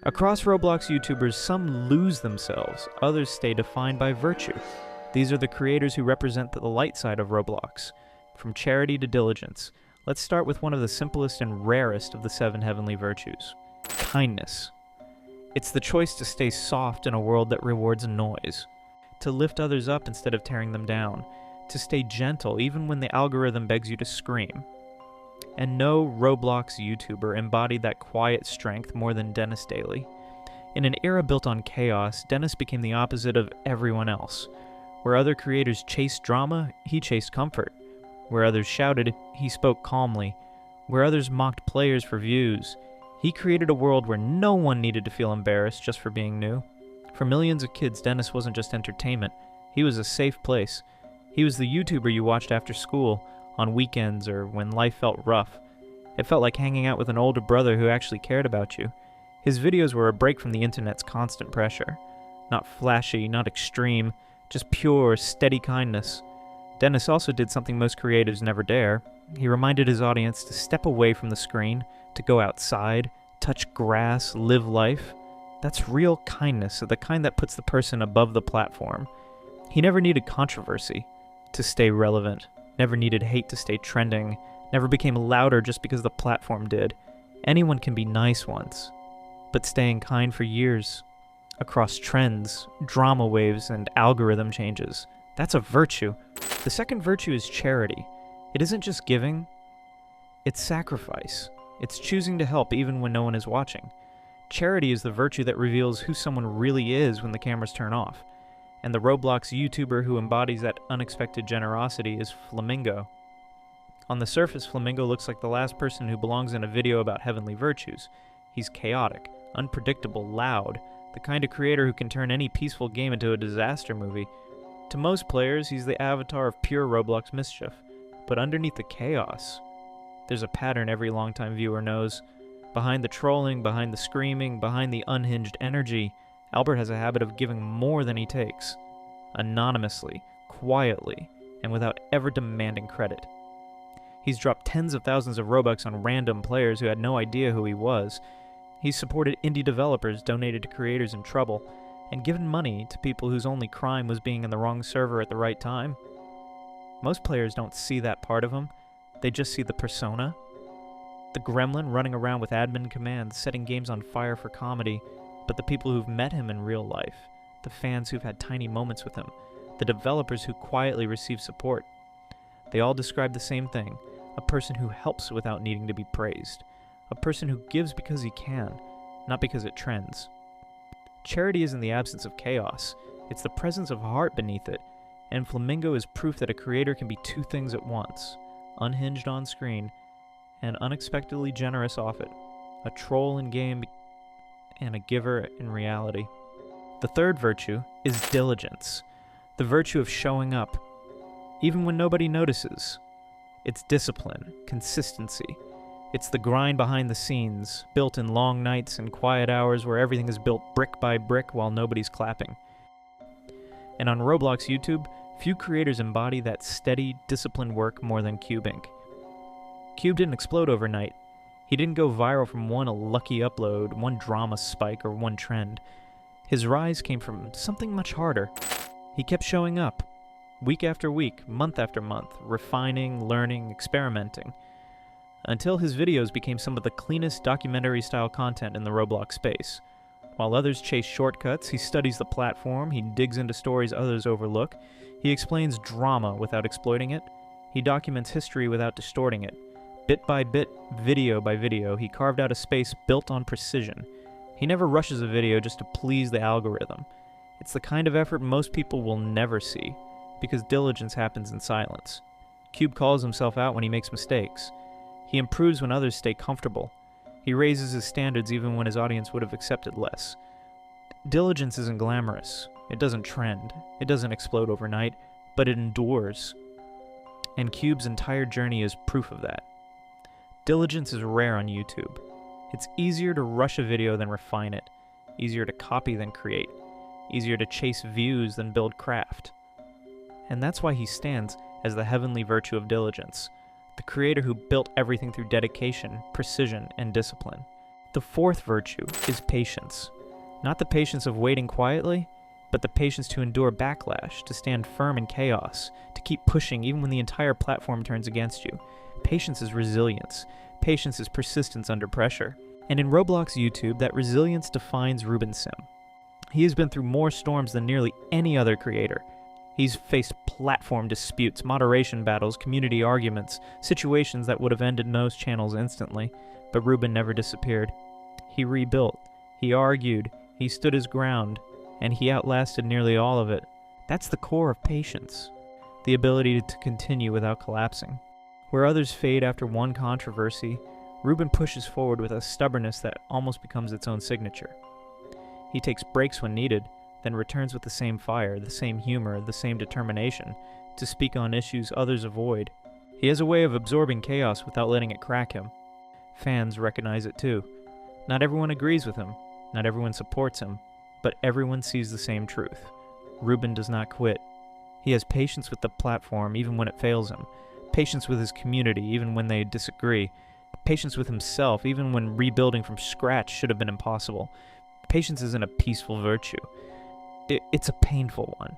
Across Roblox YouTubers, some lose themselves, others stay defined by virtue. These are the creators who represent the light side of Roblox. From charity to diligence, let's start with one of the simplest and rarest of the 7 heavenly virtues: kindness. It's the choice to stay soft in a world that rewards noise, to lift others up instead of tearing them down, to stay gentle even when the algorithm begs you to scream. And no Roblox YouTuber embodied that quiet strength more than DenisDaily. In an era built on chaos, Denis became the opposite of everyone else. Where other creators chased drama, he chased comfort. Where others shouted, he spoke calmly. Where others mocked players for views, he created a world where no one needed to feel embarrassed just for being new. For millions of kids, Denis wasn't just entertainment. He was a safe place. He was the YouTuber you watched after school, on weekends, or when life felt rough. It felt like hanging out with an older brother who actually cared about you. His videos were a break from the internet's constant pressure. Not flashy, not extreme, just pure, steady kindness. Denis also did something most creatives never dare. He reminded his audience to step away from the screen, to go outside, touch grass, live life. That's real kindness, the kind that puts the person above the platform. He never needed controversy to stay relevant, never needed hate to stay trending, never became louder just because the platform did. Anyone can be nice once, but staying kind for years, across trends, drama waves, and algorithm changes, that's a virtue. The second virtue is charity. It isn't just giving, it's sacrifice. It's choosing to help even when no one is watching. Charity is the virtue that reveals who someone really is when the cameras turn off. And the Roblox YouTuber who embodies that unexpected generosity is Flamingo. On the surface, Flamingo looks like the last person who belongs in a video about heavenly virtues. He's chaotic, unpredictable, loud, the kind of creator who can turn any peaceful game into a disaster movie. To most players, he's the avatar of pure Roblox mischief. But underneath the chaos, there's a pattern every longtime viewer knows. Behind the trolling, behind the screaming, behind the unhinged energy, Albert has a habit of giving more than he takes. Anonymously, quietly, and without ever demanding credit. He's dropped tens of thousands of Robux on random players who had no idea who he was. He's supported indie developers, donated to creators in trouble, and given money to people whose only crime was being in the wrong server at the right time. Most players don't see that part of him. They just see the persona. The gremlin running around with admin commands, setting games on fire for comedy. But the people who've met him in real life, the fans who've had tiny moments with him, the developers who quietly receive support, they all describe the same thing: a person who helps without needing to be praised, a person who gives because he can, not because it trends. Charity is in the absence of chaos, it's the presence of heart beneath it, and Flamingo is proof that a creator can be two things at once: unhinged on screen and unexpectedly generous off it, a troll in game and a giver in reality. The third virtue is diligence, the virtue of showing up, even when nobody notices. It's discipline, consistency. It's the grind behind the scenes, built in long nights and quiet hours where everything is built brick by brick while nobody's clapping. And on Roblox YouTube, few creators embody that steady, disciplined work more than CubeINC. Cube didn't explode overnight. He didn't go viral from one lucky upload, one drama spike, or one trend. His rise came from something much harder. He kept showing up, week after week, month after month, refining, learning, experimenting, until his videos became some of the cleanest documentary-style content in the Roblox space. While others chase shortcuts, he studies the platform, he digs into stories others overlook, he explains drama without exploiting it, he documents history without distorting it. Bit by bit, video by video, he carved out a space built on precision. He never rushes a video just to please the algorithm. It's the kind of effort most people will never see, because diligence happens in silence. Cube calls himself out when he makes mistakes. He improves when others stay comfortable. He raises his standards even when his audience would have accepted less. Diligence isn't glamorous. It doesn't trend. It doesn't explode overnight, but it endures. And Cube's entire journey is proof of that. Diligence is rare on YouTube. It's easier to rush a video than refine it, easier to copy than create, easier to chase views than build craft. And that's why he stands as the heavenly virtue of diligence, the creator who built everything through dedication, precision, and discipline. The fourth virtue is patience. Not the patience of waiting quietly, but the patience to endure backlash, to stand firm in chaos, to keep pushing even when the entire platform turns against you. Patience is resilience. Patience is persistence under pressure. And in Roblox YouTube, that resilience defines Rubensim. He has been through more storms than nearly any other creator. He's faced platform disputes, moderation battles, community arguments, situations that would have ended most channels instantly, but Ruben never disappeared. He rebuilt, he argued, he stood his ground, and he outlasted nearly all of it. That's the core of patience, the ability to continue without collapsing. Where others fade after one controversy, Ruben pushes forward with a stubbornness that almost becomes its own signature. He takes breaks when needed, then returns with the same fire, the same humor, the same determination, to speak on issues others avoid. He has a way of absorbing chaos without letting it crack him. Fans recognize it too. Not everyone agrees with him, not everyone supports him, but everyone sees the same truth. Ruben does not quit. He has patience with the platform even when it fails him, patience with his community even when they disagree, patience with himself even when rebuilding from scratch should have been impossible. Patience isn't a peaceful virtue. It's a painful one.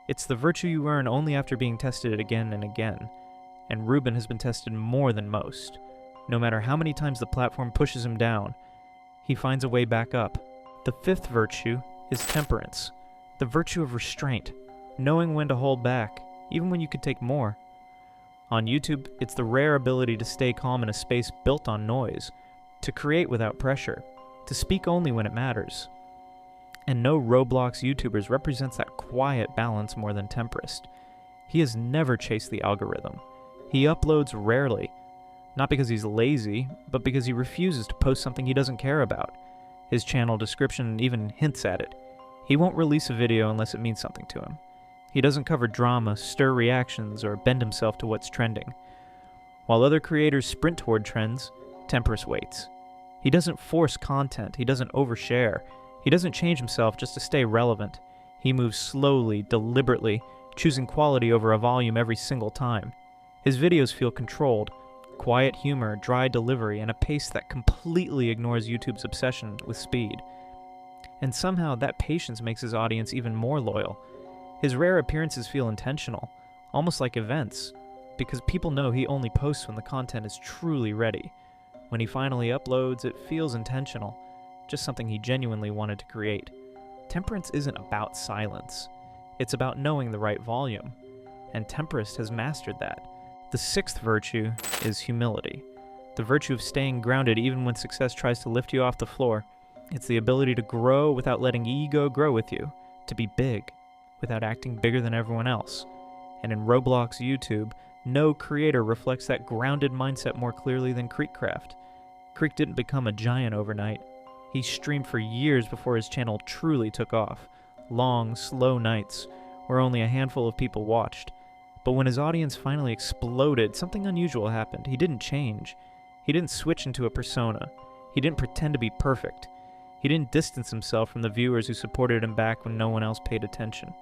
It's the virtue you earn only after being tested again and again. And Ruben has been tested more than most. No matter how many times the platform pushes him down, he finds a way back up. The fifth virtue is temperance, the virtue of restraint, knowing when to hold back, even when you could take more. On YouTube, it's the rare ability to stay calm in a space built on noise, to create without pressure, to speak only when it matters. And no Roblox YouTubers represents that quiet balance more than Temprist. He has never chased the algorithm. He uploads rarely, not because he's lazy, but because he refuses to post something he doesn't care about. His channel description even hints at it. He won't release a video unless it means something to him. He doesn't cover drama, stir reactions, or bend himself to what's trending. While other creators sprint toward trends, Temprist waits. He doesn't force content, he doesn't overshare. He doesn't change himself just to stay relevant. He moves slowly, deliberately, choosing quality over a volume every single time. His videos feel controlled, quiet humor, dry delivery, and a pace that completely ignores YouTube's obsession with speed. And somehow that patience makes his audience even more loyal. His rare appearances feel intentional, almost like events, because people know he only posts when the content is truly ready. When he finally uploads, it feels intentional, just something he genuinely wanted to create. Temperance isn't about silence. It's about knowing the right volume, and Temprist has mastered that. The sixth virtue is humility, the virtue of staying grounded even when success tries to lift you off the floor. It's the ability to grow without letting ego grow with you, to be big without acting bigger than everyone else. And in Roblox YouTube, no creator reflects that grounded mindset more clearly than KreekCraft. Kreek didn't become a giant overnight. He streamed for years before his channel truly took off. Long, slow nights where only a handful of people watched. But when his audience finally exploded, something unusual happened. He didn't change. He didn't switch into a persona. He didn't pretend to be perfect. He didn't distance himself from the viewers who supported him back when no one else paid attention.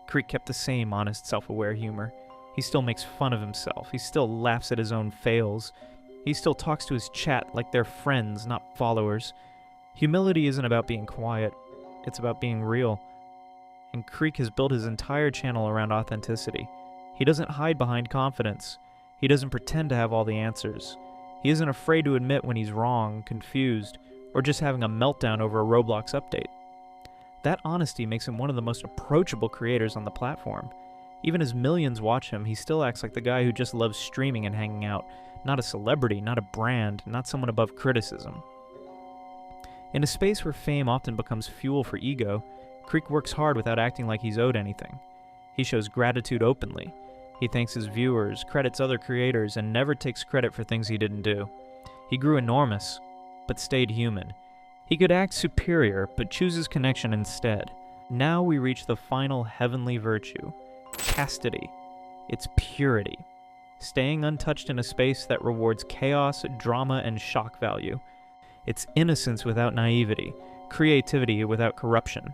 Kreek kept the same honest, self-aware humor. He still makes fun of himself. He still laughs at his own fails. He still talks to his chat like they're friends, not followers. Humility isn't about being quiet. It's about being real. And Kreek has built his entire channel around authenticity. He doesn't hide behind confidence. He doesn't pretend to have all the answers. He isn't afraid to admit when he's wrong, confused, or just having a meltdown over a Roblox update. That honesty makes him one of the most approachable creators on the platform. Even as millions watch him, he still acts like the guy who just loves streaming and hanging out, not a celebrity, not a brand, not someone above criticism. In a space where fame often becomes fuel for ego, Kreek works hard without acting like he's owed anything. He shows gratitude openly. He thanks his viewers, credits other creators, and never takes credit for things he didn't do. He grew enormous, but stayed human. He could act superior, but chooses connection instead. Now we reach the final heavenly virtue, chastity. It's purity. Staying untouched in a space that rewards chaos, drama, and shock value. It's innocence without naivety, creativity without corruption.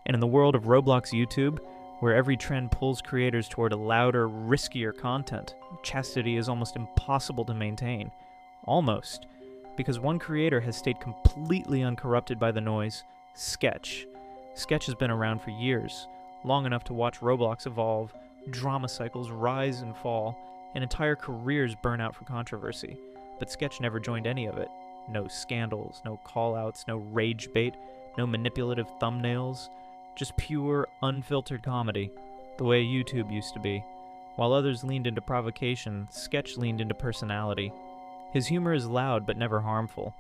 And in the world of Roblox YouTube, where every trend pulls creators toward a louder, riskier content, chastity is almost impossible to maintain. Almost. because one creator has stayed completely uncorrupted by the noise: Sketch. Sketch has been around for years, long enough to watch Roblox evolve, drama cycles rise and fall, and entire careers burn out for controversy. But Sketch never joined any of it. No scandals, no call-outs, no rage bait, no manipulative thumbnails, just pure, unfiltered comedy, the way YouTube used to be. While others leaned into provocation, Sketch leaned into personality. His humor is loud but never harmful,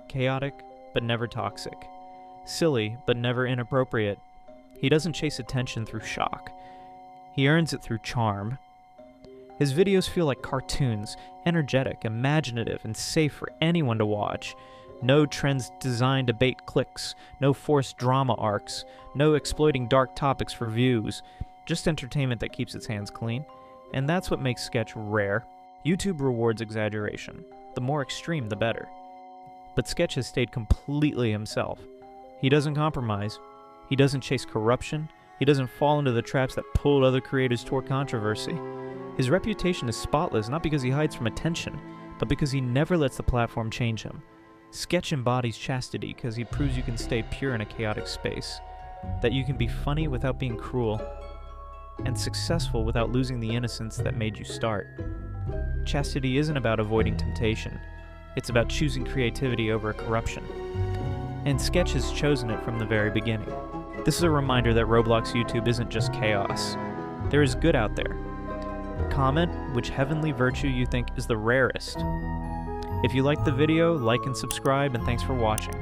chaotic but never toxic, silly but never inappropriate. He doesn't chase attention through shock. He earns it through charm. His videos feel like cartoons, energetic, imaginative, and safe for anyone to watch. No trends designed to bait clicks, no forced drama arcs, no exploiting dark topics for views, just entertainment that keeps its hands clean. And that's what makes Sketch rare. YouTube rewards exaggeration. The more extreme, the better. But Sketch has stayed completely himself. He doesn't compromise. He doesn't chase corruption. He doesn't fall into the traps that pulled other creators toward controversy. His reputation is spotless not because he hides from attention, but because he never lets the platform change him. Sketch embodies chastity because he proves you can stay pure in a chaotic space, that you can be funny without being cruel, and successful without losing the innocence that made you start. Chastity isn't about avoiding temptation. It's about choosing creativity over corruption. And Sketch has chosen it from the very beginning. This is a reminder that Roblox YouTube isn't just chaos. There is good out there. Comment which heavenly virtue you think is the rarest. If you liked the video, like and subscribe, and thanks for watching.